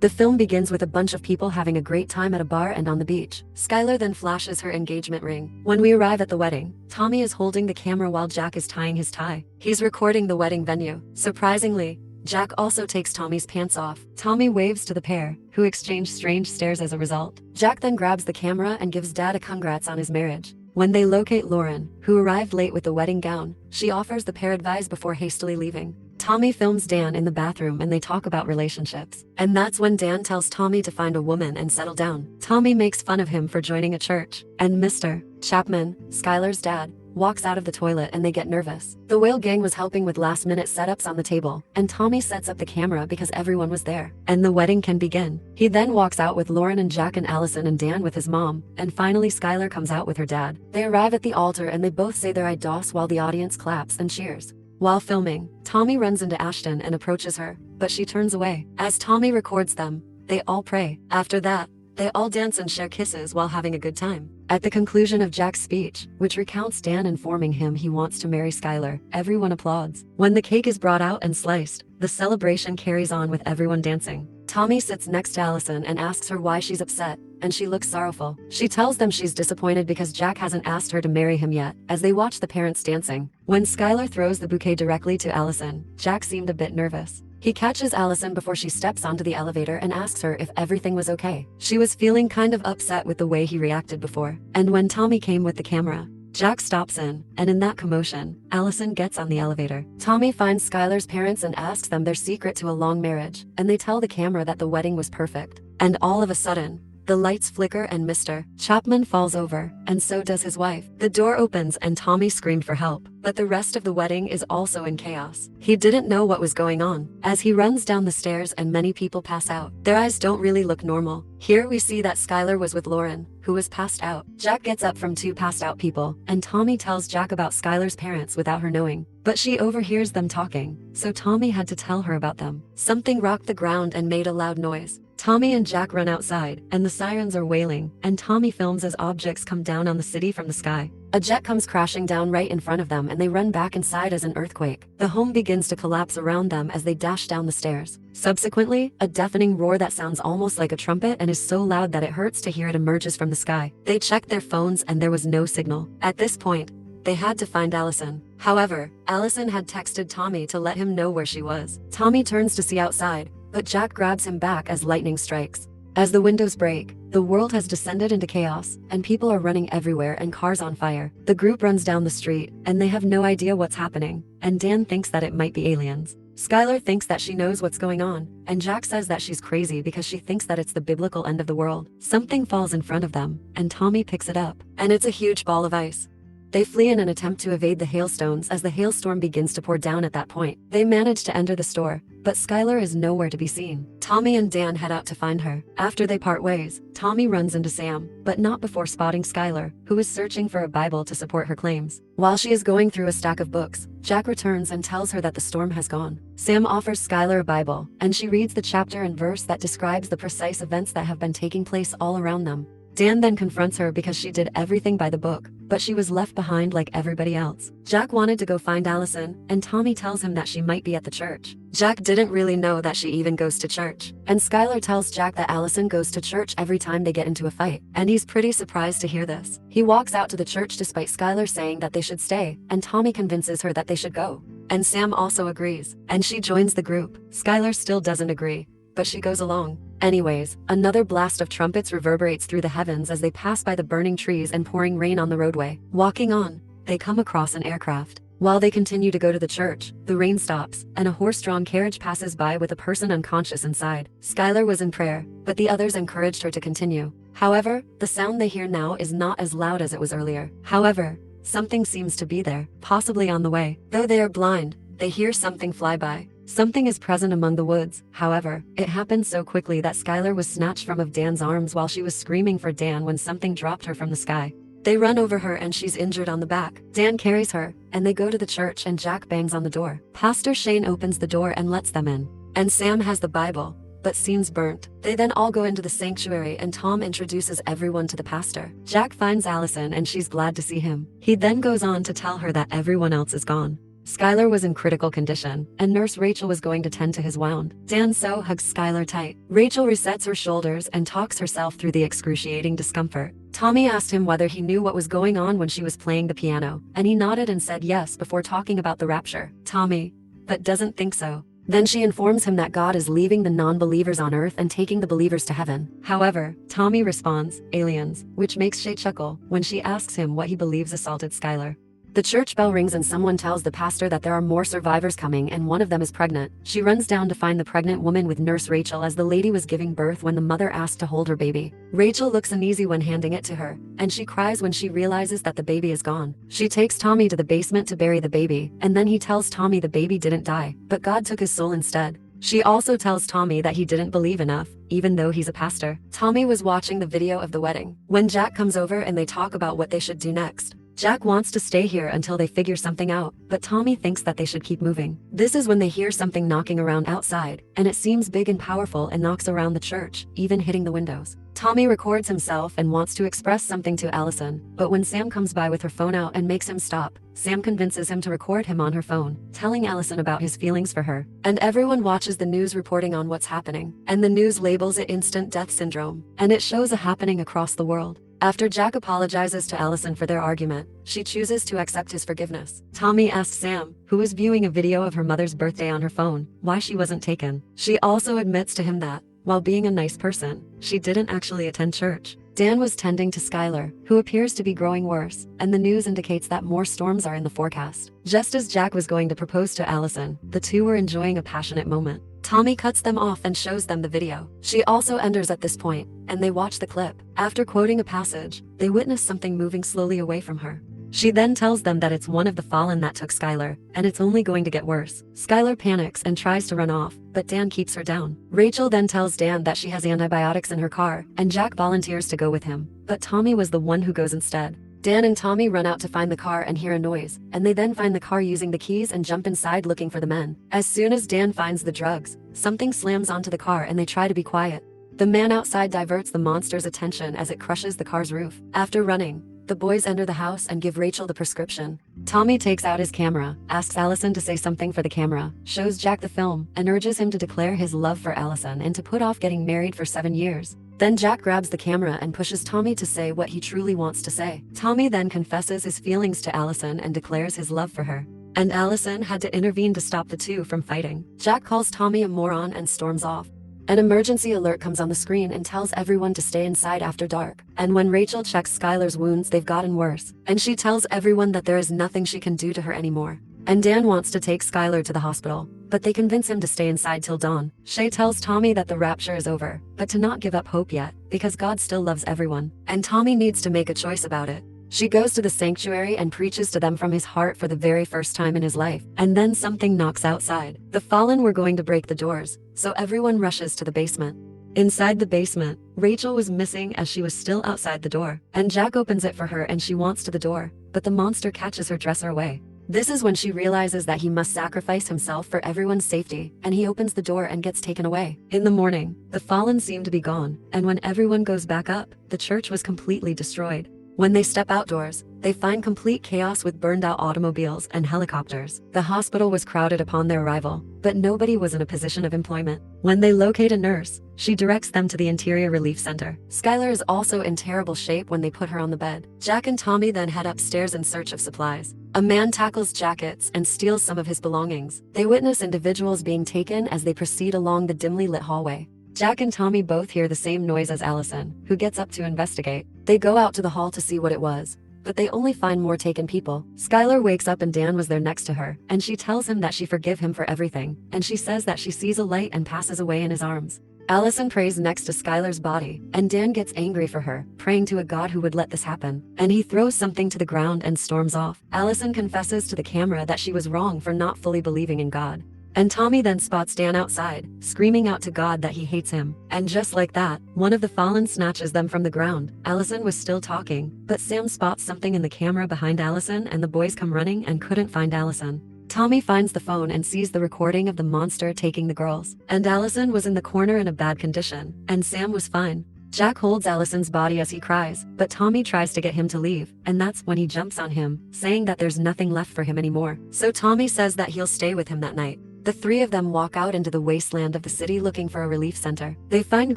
The film begins with a bunch of people having a great time at a bar and on the beach. Skylar then flashes her engagement ring. When we arrive at the wedding, Tommy is holding the camera while Jack is tying his tie. He's recording the wedding venue. Surprisingly, Jack also takes Tommy's pants off. Tommy waves to the pair, who exchange strange stares as a result. Jack then grabs the camera and gives Dad a congrats on his marriage. When they locate Lauren, who arrived late with the wedding gown, she offers the pair advice before hastily leaving. Tommy films Dan in the bathroom and they talk about relationships. And that's when Dan tells Tommy to find a woman and settle down. Tommy makes fun of him for joining a church. And Mr. Chapman, Skylar's dad, walks out of the toilet and they get nervous. The Whale gang was helping with last-minute setups on the table, and Tommy sets up the camera because everyone was there. And the wedding can begin. He then walks out with Lauren and Jack and Allison and Dan with his mom, and finally Skylar comes out with her dad. They arrive at the altar and they both say their I dos while the audience claps and cheers. While filming, Tommy runs into Ashton and approaches her, but she turns away. As Tommy records them, they all pray. After that, they all dance and share kisses while having a good time. At the conclusion of Jack's speech, which recounts Dan informing him he wants to marry Skylar, everyone applauds. When the cake is brought out and sliced, the celebration carries on with everyone dancing. Tommy sits next to Allison and asks her why she's upset, and she looks sorrowful. She tells them she's disappointed because Jack hasn't asked her to marry him yet, as they watch the parents dancing. When Skylar throws the bouquet directly to Allison, Jack seemed a bit nervous. He catches Allison before she steps onto the elevator and asks her if everything was okay. She was feeling kind of upset with the way he reacted before. And when Tommy came with the camera, Jack stops in, and in that commotion, Allison gets on the elevator. Tommy finds Skylar's parents and asks them their secret to a long marriage, and they tell the camera that the wedding was perfect. And all of a sudden, the lights flicker and Mr. Chapman falls over, and so does his wife. The door opens and Tommy screamed for help, but the rest of the wedding is also in chaos. He didn't know what was going on. As he runs down the stairs and many people pass out, their eyes don't really look normal. Here we see that Skylar was with Lauren, who was passed out. Jack gets up from two passed out people, and Tommy tells Jack about Skylar's parents without her knowing. But she overhears them talking, so Tommy had to tell her about them. Something rocked the ground and made a loud noise. Tommy and Jack run outside, and the sirens are wailing, and Tommy films as objects come down on the city from the sky. A jet comes crashing down right in front of them and they run back inside as an earthquake. The home begins to collapse around them as they dash down the stairs. Subsequently, a deafening roar that sounds almost like a trumpet and is so loud that it hurts to hear it emerges from the sky. They checked their phones and there was no signal. At this point, they had to find Allison. However, Allison had texted Tommy to let him know where she was. Tommy turns to see outside, but Jack grabs him back as lightning strikes. As the windows break, the world has descended into chaos, and people are running everywhere and cars on fire. The group runs down the street, and they have no idea what's happening, and Dan thinks that it might be aliens. Skylar thinks that she knows what's going on, and Jack says that she's crazy because she thinks that it's the biblical end of the world. Something falls in front of them, and Tommy picks it up, and it's a huge ball of ice. They flee in an attempt to evade the hailstones as the hailstorm begins to pour down at that point. They manage to enter the store, but Skylar is nowhere to be seen. Tommy and Dan head out to find her. After they part ways, Tommy runs into Sam, but not before spotting Skylar, who is searching for a Bible to support her claims. While she is going through a stack of books, Jack returns and tells her that the storm has gone. Sam offers Skylar a Bible, and she reads the chapter and verse that describes the precise events that have been taking place all around them. Dan then confronts her because she did everything by the book, but she was left behind like everybody else. Jack wanted to go find Allison, and Tommy tells him that she might be at the church. Jack didn't really know that she even goes to church, and Skylar tells Jack that Allison goes to church every time they get into a fight, and he's pretty surprised to hear this. He walks out to the church despite Skylar saying that they should stay, and Tommy convinces her that they should go. And Sam also agrees, and she joins the group. Skylar still doesn't agree, but she goes along. Anyways, another blast of trumpets reverberates through the heavens as they pass by the burning trees and pouring rain on the roadway. Walking on, they come across an aircraft. While they continue to go to the church, the rain stops, and a horse-drawn carriage passes by with a person unconscious inside. Skylar was in prayer, but the others encouraged her to continue. However, the sound they hear now is not as loud as it was earlier. However, something seems to be there, possibly on the way. Though they are blind, they hear something fly by. Something is present among the woods. However, it happened so quickly that Skylar was snatched from of Dan's arms while she was screaming for Dan when something dropped her from the sky. They run over her and she's injured on the back. Dan carries her, and they go to the church and Jack bangs on the door. Pastor Shane opens the door and lets them in. And Sam has the Bible, but seems burnt. They then all go into the sanctuary and Tom introduces everyone to the pastor. Jack finds Allison and she's glad to see him. He then goes on to tell her that everyone else is gone. Skylar was in critical condition, and Nurse Rachel was going to tend to his wound. Dan so hugs Skylar tight. Rachel resets her shoulders and talks herself through the excruciating discomfort. Tommy asked him whether he knew what was going on when she was playing the piano, and he nodded and said yes before talking about the rapture. Tommy, but doesn't think so. Then she informs him that God is leaving the non-believers on earth and taking the believers to heaven. However, Tommy responds, aliens, which makes Shay chuckle when she asks him what he believes assaulted Skylar. The church bell rings and someone tells the pastor that there are more survivors coming and one of them is pregnant. She runs down to find the pregnant woman with Nurse Rachel as the lady was giving birth when the mother asked to hold her baby. Rachel looks uneasy when handing it to her, and she cries when she realizes that the baby is gone. She takes Tommy to the basement to bury the baby, and then he tells Tommy the baby didn't die, but God took his soul instead. She also tells Tommy that he didn't believe enough, even though he's a pastor. Tommy was watching the video of the wedding when Jack comes over and they talk about what they should do next. Jack wants to stay here until they figure something out, but Tommy thinks that they should keep moving. This is when they hear something knocking around outside, and it seems big and powerful and knocks around the church, even hitting the windows. Tommy records himself and wants to express something to Allison, but when Sam comes by with her phone out and makes him stop, Sam convinces him to record him on her phone, telling Allison about his feelings for her. And everyone watches the news reporting on what's happening, and the news labels it instant death syndrome, and it shows a happening across the world. After Jack apologizes to Allison for their argument, she chooses to accept his forgiveness. Tommy asks Sam, who was viewing a video of her mother's birthday on her phone, why she wasn't taken. She also admits to him that, while being a nice person, she didn't actually attend church. Dan was tending to Skylar, who appears to be growing worse, and the news indicates that more storms are in the forecast. Just as Jack was going to propose to Allison, the two were enjoying a passionate moment. Tommy cuts them off and shows them the video. She also enters at this point, and they watch the clip. After quoting a passage, they witness something moving slowly away from her. She then tells them that it's one of the fallen that took Skylar, and it's only going to get worse. Skylar panics and tries to run off, but Dan keeps her down. Rachel then tells Dan that she has antibiotics in her car, and Jack volunteers to go with him, but Tommy was the one who goes instead. Dan and Tommy run out to find the car and hear a noise, and they then find the car using the keys and jump inside looking for the men. As soon as Dan finds the drugs, something slams onto the car and they try to be quiet. The man outside diverts the monster's attention as it crushes the car's roof. After running, the boys enter the house and give Rachel the prescription. Tommy takes out his camera, asks Allison to say something for the camera, shows Jack the film, and urges him to declare his love for Allison and to put off getting married for 7 years. Then Jack grabs the camera and pushes Tommy to say what he truly wants to say. Tommy then confesses his feelings to Allison and declares his love for her. And Allison had to intervene to stop the two from fighting. Jack calls Tommy a moron and storms off. An emergency alert comes on the screen and tells everyone to stay inside after dark. And when Rachel checks Skylar's wounds, they've gotten worse. And she tells everyone that there is nothing she can do to her anymore. And Dan wants to take Skylar to the hospital, but they convince him to stay inside till dawn. Shay tells Tommy that the rapture is over, but to not give up hope yet, because God still loves everyone. And Tommy needs to make a choice about it. She goes to the sanctuary and preaches to them from his heart for the very first time in his life. And then something knocks outside. The fallen were going to break the doors, so everyone rushes to the basement. Inside the basement, Rachel was missing as she was still outside the door. And Jack opens it for her and she wants to the door, but the monster catches her dresser away. This is when she realizes that he must sacrifice himself for everyone's safety, and he opens the door and gets taken away. In the morning, the fallen seem to be gone, and when everyone goes back up, the church was completely destroyed. When they step outdoors, they find complete chaos with burned out automobiles and helicopters. The hospital was crowded upon their arrival, but nobody was in a position of employment. When they locate a nurse, she directs them to the Interior Relief Center. Skylar is also in terrible shape when they put her on the bed. Jack and Tommy then head upstairs in search of supplies. A man tackles Jackets and steals some of his belongings. They witness individuals being taken as they proceed along the dimly lit hallway. Jack and Tommy both hear the same noise as Allison, who gets up to investigate. They go out to the hall to see what it was, but they only find more taken people. Skylar wakes up and Dan was there next to her, and she tells him that she forgive him for everything, and she says that she sees a light and passes away in his arms. Allison prays next to Skylar's body, and Dan gets angry for her, praying to a God who would let this happen, and he throws something to the ground and storms off. Allison confesses to the camera that she was wrong for not fully believing in God. And Tommy then spots Dan outside, screaming out to God that he hates him. And just like that, one of the fallen snatches them from the ground. Allison was still talking, but Sam spots something in the camera behind Allison and the boys come running and couldn't find Allison. Tommy finds the phone and sees the recording of the monster taking the girls. And Allison was in the corner in a bad condition, and Sam was fine. Jack holds Allison's body as he cries, but Tommy tries to get him to leave, and that's when he jumps on him, saying that there's nothing left for him anymore. So Tommy says that he'll stay with him that night. The three of them walk out into the wasteland of the city looking for a relief center. They find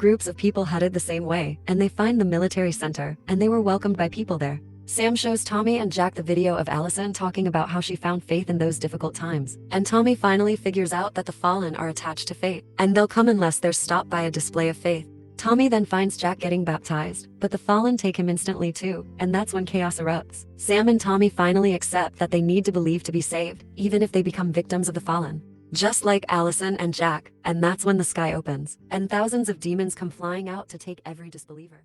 groups of people headed the same way, and they find the military center, and they were welcomed by people there. Sam shows Tommy and Jack the video of Allison talking about how she found faith in those difficult times. And Tommy finally figures out that the fallen are attached to fate, and they'll come unless they're stopped by a display of faith. Tommy then finds Jack getting baptized, but the fallen take him instantly too, and that's when chaos erupts. Sam and Tommy finally accept that they need to believe to be saved, even if they become victims of the fallen. Just like Allison and Jack, and that's when the sky opens, and thousands of demons come flying out to take every disbeliever.